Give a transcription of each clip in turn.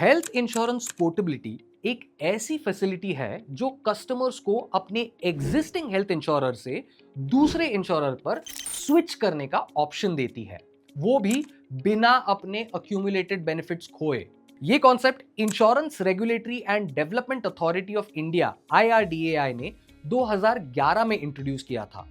Health insurance portability एक ऐसी facility है जो कस्टमर्स को अपने एग्जिस्टिंग हेल्थ इंश्योरर से दूसरे इंश्योरर पर स्विच करने का ऑप्शन देती है, वो भी बिना अपने अक्यूमुलेटेड बेनिफिट्स खोए। ये concept insurance regulatory and development authority of India IRDAI ने 2011 में इंट्रोड्यूस किया था।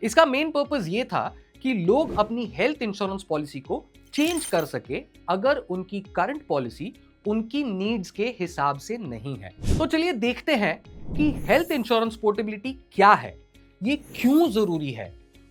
इसका मेन पर्पस ये था कि लोग अपनी हेल्थ इंश्योरेंस पॉलिसी को चेंज कर सके अगर उनकी करंट पॉलिसी उनकी नीड्स के हिसाब से नहीं है। तो चलिए देखते हैं कि हेल्थ इंश्योरेंस पोर्टेबिलिटी क्या है, ये क्यों जरूरी है,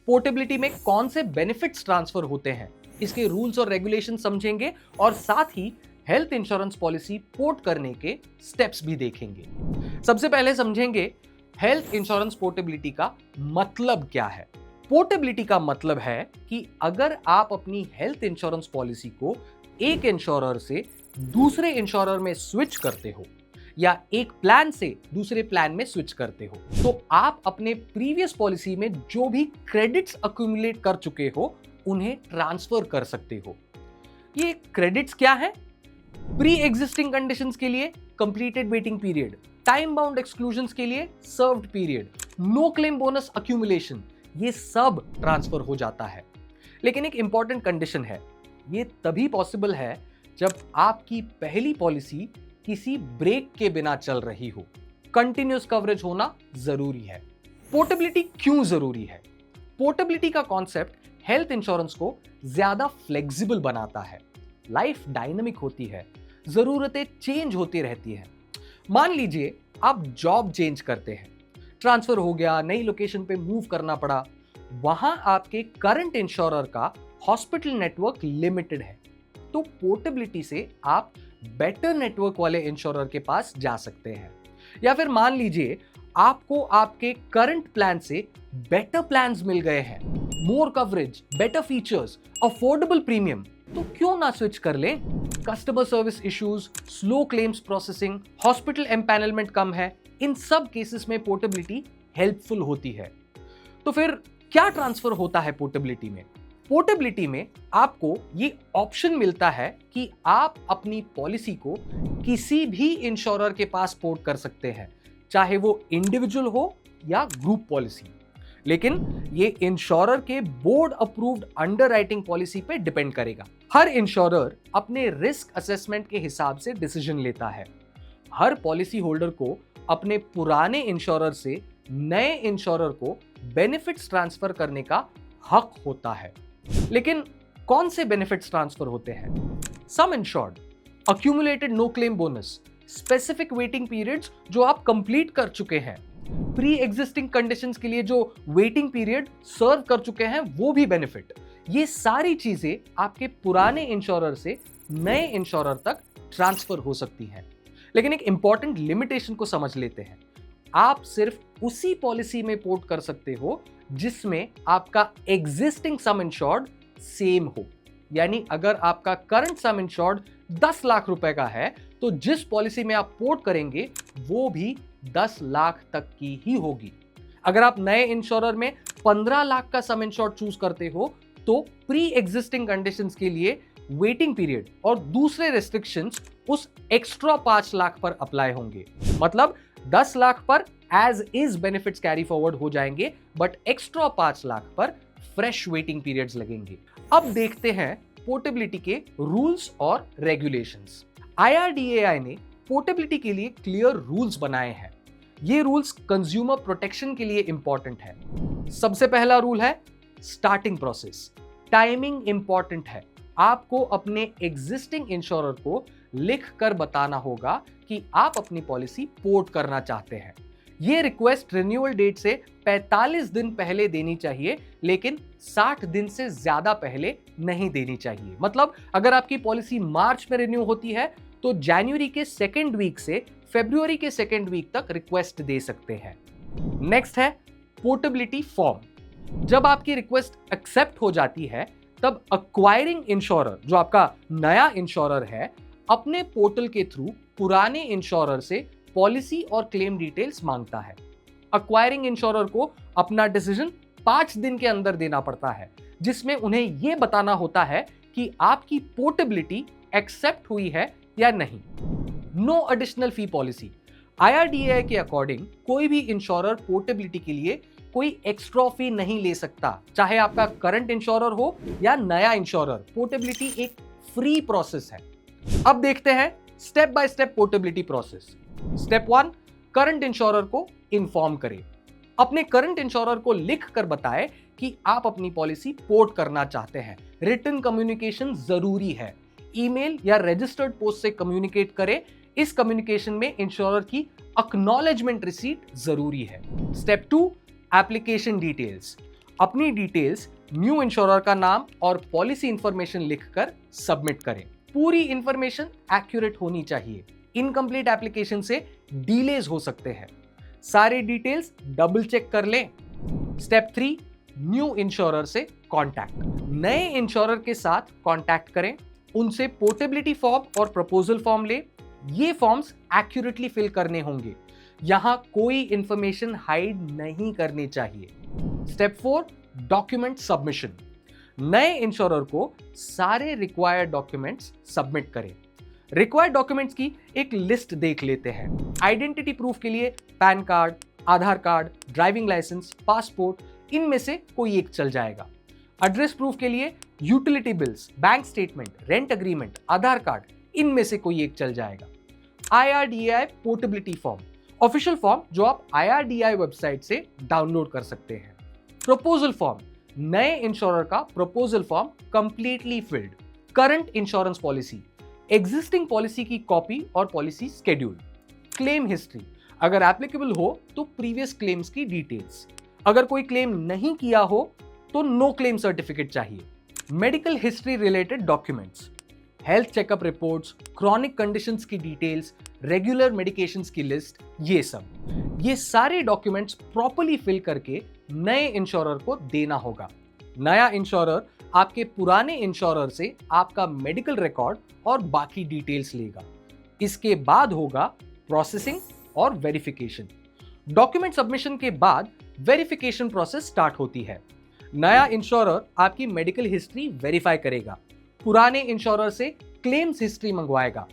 पोर्टेबिलिटी में कौन से बेनिफिट्स ट्रांसफर होते हैं, इसके रूल्स और रेगुलेशन समझेंगे और साथ ही हेल्थ इंश्योरेंस पॉलिसी पोर्ट करने के स्टेप्स भी देखेंगे। सबसे पहले समझेंगे हेल्थ इंश्योरेंस पोर्टेबिलिटी का मतलब क्या है। पोर्टेबिलिटी का मतलब है कि अगर आप अपनी हेल्थ इंश्योरेंस पॉलिसी को एक इंश्योरर से दूसरे इंश्योरर में स्विच करते हो या एक प्लान से दूसरे प्लान में स्विच करते हो, तो आप अपने प्रीवियस पॉलिसी में जो भी क्रेडिट्स अक्यूमुलेट कर चुके हो उन्हें ट्रांसफर कर सकते हो। ये क्रेडिट्स क्या है? प्री एग्जिस्टिंग कंडीशंस के लिए completed waiting period, time bound exclusions के लिए served period, no claim bonus accumulation, ये सब ट्रांसफर हो जाता है। लेकिन एक इंपॉर्टेंट कंडीशन है, ये तभी पॉसिबल है जब आपकी पहली पॉलिसी किसी ब्रेक के बिना चल रही हो। कंटिन्यूअस कवरेज होना जरूरी है। पोर्टेबिलिटी क्यों जरूरी है? पोर्टेबिलिटी का कॉन्सेप्ट हेल्थ इंश्योरेंस को ज्यादा फ्लेक्सिबल बनाता है। लाइफ डायनामिक होती है, जरूरतें चेंज होती रहती हैं। मान लीजिए आप जॉब चेंज करते हैं, ट्रांसफर हो गया, नई लोकेशन पे मूव करना पड़ा, वहां आपके करंट इंश्योरर का हॉस्पिटल नेटवर्क लिमिटेड है, तो पोर्टेबिलिटी से आप बेटर नेटवर्क वाले इंश्योरर के पास जा सकते हैं। या फिर मान लीजिए आपको आपके करंट प्लान से बेटर प्लान्स मिल गए हैं, more coverage, better features, affordable premium, तो क्यों ना स्विच कर लें। Customer service issues, slow claims processing, hospital empanelment कम है, इन सब केसेस में पोर्टेबिलिटी हेल्पफुल होती है। तो फिर क्या ट्रांसफर होता है पोर्टेबिलिटी में? पोर्टेबिलिटी में आपको ये ऑप्शन मिलता है कि आप अपनी पॉलिसी को किसी भी इंश्योरर के पास पोर्ट कर सकते हैं, चाहे वो इंडिविजुअल हो या ग्रुप पॉलिसी। लेकिन ये इंश्योरर के बोर्ड अप्रूव्ड अंडरराइटिंग पॉलिसी पे डिपेंड करेगा। हर इंश्योरर अपने रिस्क असेसमेंट के हिसाब से डिसीजन लेता है। हर पॉलिसी होल्डर को अपने पुराने इंश्योरर से नए इंश्योरर को बेनिफिट्स ट्रांसफर करने का हक होता है। लेकिन कौन से बेनिफिट्स ट्रांसफर होते हैं? Sum insured, accumulated no claim bonus, specific waiting periods जो आप कंप्लीट कर चुके हैं, प्री एग्जिस्टिंग कंडीशंस के लिए जो वेटिंग पीरियड सर्व कर चुके हैं वो भी बेनिफिट। ये सारी चीजें आपके पुराने इंश्योरर से नए इंश्योरर तक ट्रांसफर हो सकती हैं। लेकिन एक इंपॉर्टेंट लिमिटेशन को समझ लेते हैं। आप सिर्फ उसी पॉलिसी में पोर्ट कर सकते हो जिसमें आपका एग्जिस्टिंग सम इंश्योर्ड सेम हो। यानी अगर आपका करंट सम इंश्योर्ड 10 लाख रुपए का है, तो जिस पॉलिसी में आप पोर्ट करेंगे वो भी 10 लाख तक की ही होगी। अगर आप नए इंश्योरर में 15 लाख का सम इंश्योर्ड चूज करते हो, तो प्री एग्जिस्टिंग कंडीशंस के लिए वेटिंग पीरियड और दूसरे रेस्ट्रिक्शंस उस एक्स्ट्रा 5 लाख पर अप्लाई होंगे। मतलब 10 लाख पर as is benefits carry forward हो जाएंगे, बट एक्स्ट्रा 5 लाख पर फ्रेश वेटिंग पीरियड्स लगेंगे। अब देखते हैं पोर्टेबिलिटी के रूल्स और रेगुलेशंस। IRDAI ने पोर्टेबिलिटी के लिए क्लियर रूल्स बनाए हैं। ये रूल्स कंज्यूमर प्रोटेक्शन के लिए इंपॉर्टेंट है। सबसे पहला रूल है स्टार्टिंग प्रोसेस। टाइमिंग इंपॉर्टेंट है। आपको अपने एग्जिस्टिंग इंश्योरर को लिख कर बताना होगा कि आप अपनी पॉलिसी पोर्ट करना चाहते हैं। ये रिक्वेस्ट रिन्यूअल डेट से 45 दिन पहले देनी चाहिए, लेकिन 60 दिन से ज्यादा पहले नहीं देनी चाहिए। मतलब अगर आपकी पॉलिसी मार्च में रिन्यू होती है, तो जनवरी के सेकेंड वीक से फरवरी के सेकेंड वीक तक रिक्वेस्ट दे सकते हैं। नेक्स्ट है पोर्टेबिलिटी फॉर्म। जब आपकी रिक्वेस्ट एक्सेप्ट हो जाती है, तब अक्वायरिंग इंश्योरर, जो आपका नया इंश्योरर है, अपने पोर्टल के थ्रू पुराने इंश्योरर से पॉलिसी और क्लेम डिटेल्स मांगता है। अक्वायरिंग इंश्योरर को अपना डिसीजन 5 दिन के अंदर देना पड़ता है, जिसमें उन्हें यह बताना होता है कि आपकी पोर्टेबिलिटी एक्सेप्ट हुई है या नहीं। नो एडिशनल फी पॉलिसी। IRDAI के अकॉर्डिंग कोई भी इंश्योरर पोर्टेबिलिटी के लिए कोई एक्स्ट्रा फी नहीं ले सकता, चाहे आपका करंट इंश्योरर हो या नया इंश्योरर। पोर्टेबिलिटी एक फ्री प्रोसेस है। अब देखते हैं step by step portability process. Step 1, current insurer को इन्फॉर्म करें। अपने करंट इंश्योरर को लिख कर बताएं कि आप अपनी पॉलिसी पोर्ट करना चाहते हैं। रिटन कम्युनिकेशन जरूरी है। ईमेल या रजिस्टर्ड पोस्ट से कम्युनिकेट करें। इस कम्युनिकेशन में इंश्योरर की एक्नॉलेजमेंट रिसीट जरूरी है। Step 2, application details. अपनी डिटेल्स, न्यू इंश्योरर का नाम और पॉलिसी इंफॉर्मेशन लिखकर सबमिट करें। पूरी इंफॉर्मेशन एक्यूरेट होनी चाहिए। इनकम्प्लीट एप्लीकेशन से डिलेज हो सकते हैं। सारे डिटेल्स डबल चेक कर लें। स्टेप 3, न्यू इंश्योरर से कांटेक्ट। नए इंश्योरर के साथ कांटेक्ट करें, उनसे पोर्टेबिलिटी फॉर्म और प्रपोजल फॉर्म ले। ये फॉर्म्स एक्यूरेटली फिल करने होंगे। यहां कोई इंफॉर्मेशन हाइड नहीं करनी चाहिए। Step 4, document submission. नए इंश्योरर को सारे रिक्वायर्ड डॉक्यूमेंट्स सबमिट करें। रिक्वायर्ड डॉक्यूमेंट्स की एक लिस्ट देख लेते हैं। आइडेंटिटी प्रूफ के लिए पैन कार्ड, आधार कार्ड, ड्राइविंग लाइसेंस, पासपोर्ट, इनमें से कोई एक चल जाएगा। एड्रेस प्रूफ के लिए utility bills, bank statement, rent agreement, Aadhaar card, इनमें से कोई एक चल जाएगा। IRDAI portability form, official form जो आप IRDAI वेबसाइट से डाउनलोड कर सकते हैं। प्रपोजल फॉर्म, नए इंश्योरर का proposal form completely filled. Current insurance policy, existing policy की कॉपी और पॉलिसी स्केड्यूल। क्लेम हिस्ट्री, अगर एप्लीकेबल हो तो प्रीवियस क्लेम्स की डिटेल्स। अगर कोई क्लेम नहीं किया हो तो नो क्लेम सर्टिफिकेट चाहिए। Medical history related documents, health checkup reports, chronic conditions की डिटेल्स, रेगुलर मेडिकेशंस की लिस्ट, ये सब। ये सारे डॉक्यूमेंट्स प्रॉपर्ली फिल करके नए इंश्योरर को देना होगा। नया इंश्योरर आपके पुराने इंश्योरर से आपका मेडिकल रिकॉर्ड और बाकी डिटेल्स लेगा। इसके बाद होगा प्रोसेसिंग और वेरिफिकेशन। डॉक्यूमेंट सबमिशन के बाद वेरिफिकेशन प्रोसेस स्टार्ट होती है। नया इंश्योरर आपकी मेडिकल हिस्ट्री वेरीफाई करेगा, पुराने इंश्योरर से क्लेम्स हिस्ट्री मंगवाएगा,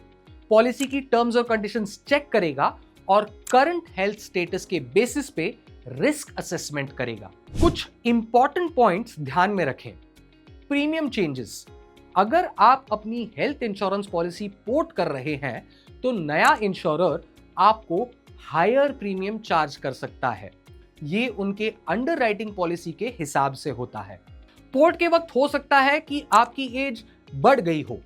पॉलिसी की टर्म्स और कंडीशंस चेक करेगा और करंट हेल्थ स्टेटस के बेसिस पे रिस्क असेसमेंट करेगा। कुछ इंपॉर्टेंट पॉइंट्स ध्यान में रखें। प्रीमियम चेंजेस, अगर आप अपनी हेल्थ इंश्योरेंस पॉलिसी पोर्ट कर रहे हैं तो नया इंश्योरर आपको हायर प्रीमियम चार्ज कर सकता है। ये उनके अंडरराइटिंग पॉलिसी के हिसाब से होता है। पोर्ट के वक्त हो सकता है कि आपकी एज बढ़ गई हो,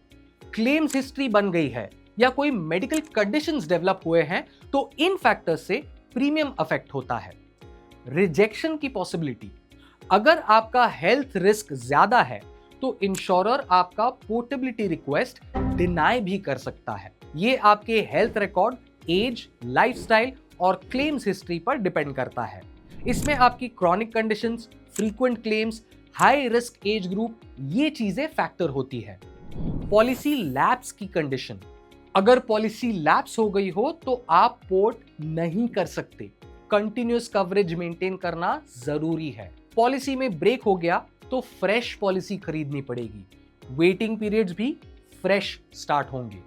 क्लेम्स हिस्ट्री बन गई है या कोई मेडिकल कंडीशंस डेवलप हुए हैं, तो इन फैक्टर्स से प्रीमियम अफेक्ट होता है। रिजेक्शन की पॉसिबिलिटी, अगर आपका हेल्थ रिस्क ज्यादा है तो इंश्योरर आपका पोर्टेबिलिटी रिक्वेस्ट डिनाई भी कर सकता है। ये आपके हेल्थ रिकॉर्ड, एज, लाइफस्टाइल और क्लेम्स हिस्ट्री पर डिपेंड करता है। इसमें आपकी chronic conditions, frequent claims, high risk age group, ये चीजें फैक्टर होती है। पॉलिसी लैप्स की कंडीशन, अगर पॉलिसी लैप्स हो गई हो तो आप पोर्ट नहीं कर सकते। कंटिन्यूअस कवरेज मेंटेन करना जरूरी है। पॉलिसी में ब्रेक हो गया तो फ्रेश पॉलिसी खरीदनी पड़ेगी। वेटिंग पीरियड्स भी फ्रेश स्टार्ट होंगे।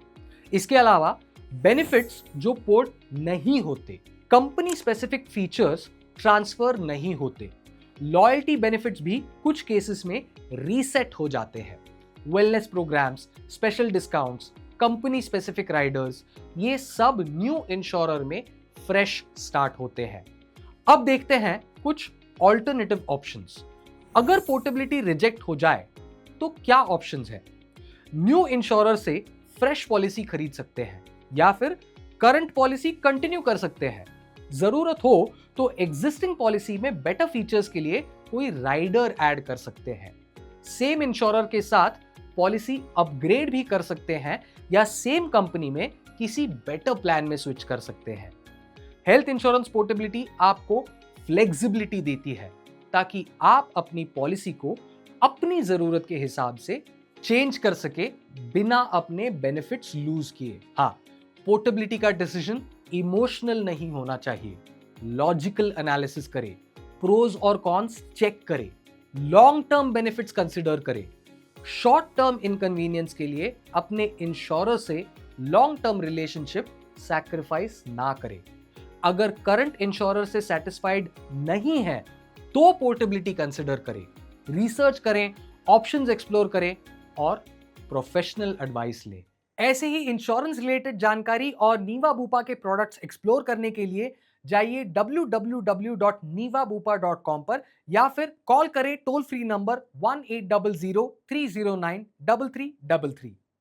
इसके अलावा बेनिफिट्स जो पोर्ट नहीं होते, कंपनी स्पेसिफिक फीचर्स ट्रांसफर नहीं होते, लॉयल्टी बेनिफिट्स भी कुछ केसेस में रीसेट हो जाते हैं। Wellness programmes, special discounts, company specific riders, ये सब न्यू इंश्योरर में फ्रेश स्टार्ट होते हैं। अब देखते हैं कुछ ऑल्टरनेटिव ऑप्शंस। अगर पोर्टेबिलिटी रिजेक्ट हो जाए तो क्या ऑप्शंस है? न्यू इंश्योरर से फ्रेश पॉलिसी खरीद सकते हैं या फिर करंट पॉलिसी कंटिन्यू कर सकते हैं। जरूरत हो तो एग्जिस्टिंग पॉलिसी में बेटर फीचर्स के लिए कोई राइडर ऐड कर सकते हैं। सेम इंश्योरर के साथ पॉलिसी अपग्रेड भी कर सकते हैं या सेम कंपनी में किसी बेटर प्लान में स्विच कर सकते हैं। हेल्थ इंश्योरेंस पोर्टेबिलिटी आपको फ्लेक्सिबिलिटी देती है ताकि आप अपनी पॉलिसी को अपनी जरूरत के हिसाब से चेंज कर सके बिना अपने बेनिफिट्स लूज किए। हाँ, पोर्टेबिलिटी का डिसीजन इमोशनल नहीं होना चाहिए। लॉजिकल एनालिसिस करें, प्रोज और कॉन्स चेक करें, लॉन्ग टर्म बेनिफिट्स कंसिडर करें। शॉर्ट टर्म इनकन्वीनियंस के लिए अपने इंश्योरर से लॉन्ग टर्म रिलेशनशिप सैक्रिफाइस ना करें। अगर करंट इंश्योरर से सेटिस्फाइड नहीं है तो पोर्टेबिलिटी कंसिडर करें, रिसर्च करें, ऑप्शंस एक्सप्लोर करें और प्रोफेशनल एडवाइस लें। ऐसे ही इंश्योरेंस रिलेटेड जानकारी और नीवा बुपा के प्रोडक्ट्स एक्सप्लोर करने के लिए जाइए www.nivabupa.com पर या फिर कॉल करें टोल फ्री नंबर 1800 309 3333।